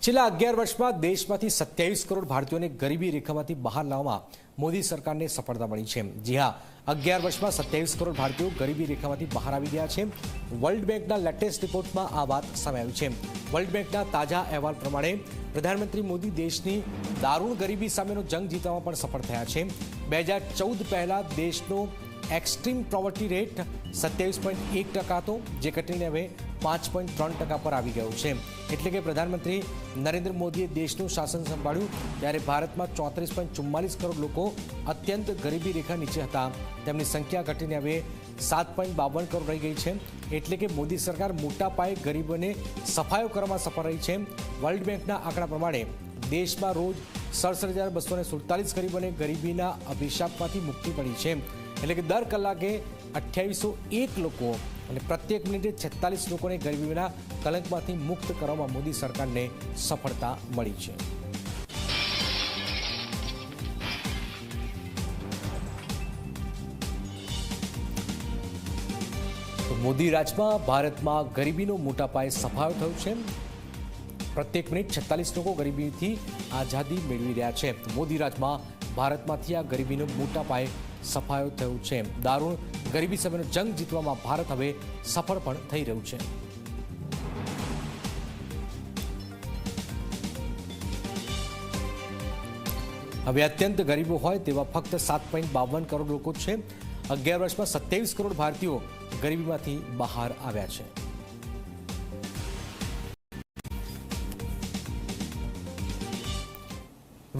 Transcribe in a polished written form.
છેલ્લા 11 વર્ષમાં દેશમાંથી 27 કરોડ ભારતીયોને ગરીબી રેખામાંથી બહાર લાવવામાં મોદી સરકારને સફળતા મળી છે। જી હા, 11 વર્ષમાં 27 કરોડ ભારતીયો ગરીબી રેખામાંથી બહાર આવી ગયા છે। વર્લ્ડ બેંકના લેટેસ્ટ રિપોર્ટમાં આ વાત સામે આવી છે। વર્લ્ડ બેંકના તાજા અહેવાલ પ્રમાણે પ્રધાનમંત્રી મોદી દેશની દારૂણ ગરીબી સામેનો જંગ જીતવામાં પણ સફળ થયા છે। 2014 પહેલા દેશનો એક્સ્ટ્રીમ પોવર્ટી રેટ 27.1% હતો, જે ઘટીને હવે 5.3% પર આવી ગયો છે। એટલે કે પ્રધાનમંત્રી નરેન્દ્ર મોદીએ દેશનું શાસન સંભાળ્યું ત્યારે ભારતમાં 34.44 કરોડ લોકો અત્યંત ગરીબી રેખા નીચે હતા। તેમની સંખ્યા ઘટીને હવે 7.52 કરોડ રહી ગઈ છે। એટલે કે મોદી સરકાર મોટા પાયે ગરીબોને સફાયો કરવામાં સફળ રહી છે। વર્લ્ડ બેંકના આંકડા પ્રમાણે દેશમાં રોજ 67,247 ગરીબોને ગરીબીના અભિશાપમાંથી મુક્તિ મળી છે। એટલે કે દર કલાકે 2801 લોકો અને પ્રત્યેક મિનિટે 46 લોકોને ગરીબીના કલંકમાંથી મુક્ત કરવામાં મોદી સરકારને સફળતા મળી છે। મોદી રાજમાં ભારતમાં ગરીબીનો મોટા પાયે સફાયો થયો છે। પ્રત્યેક મિનિટ 46 લોકો ગરીબીથી આઝાદી મેળવી રહ્યા છે। મોદી રાજમાં ભારતમાંથી આ ગરીબીનો મોટા પાયે સફાયો થયો છે। દારૂણ ગરીબી સામેનો જંગ જીતવામાં ભારત હવે સફળ પણ થઈ રહ્યું છે। હવે અત્યંત ગરીબો હોય તેવા ફક્ત 7.52 કરોડ લોકો છે। 11 વર્ષમાં 27 કરોડ ભારતીયો ગરીબીમાંથી બહાર આવ્યા છે।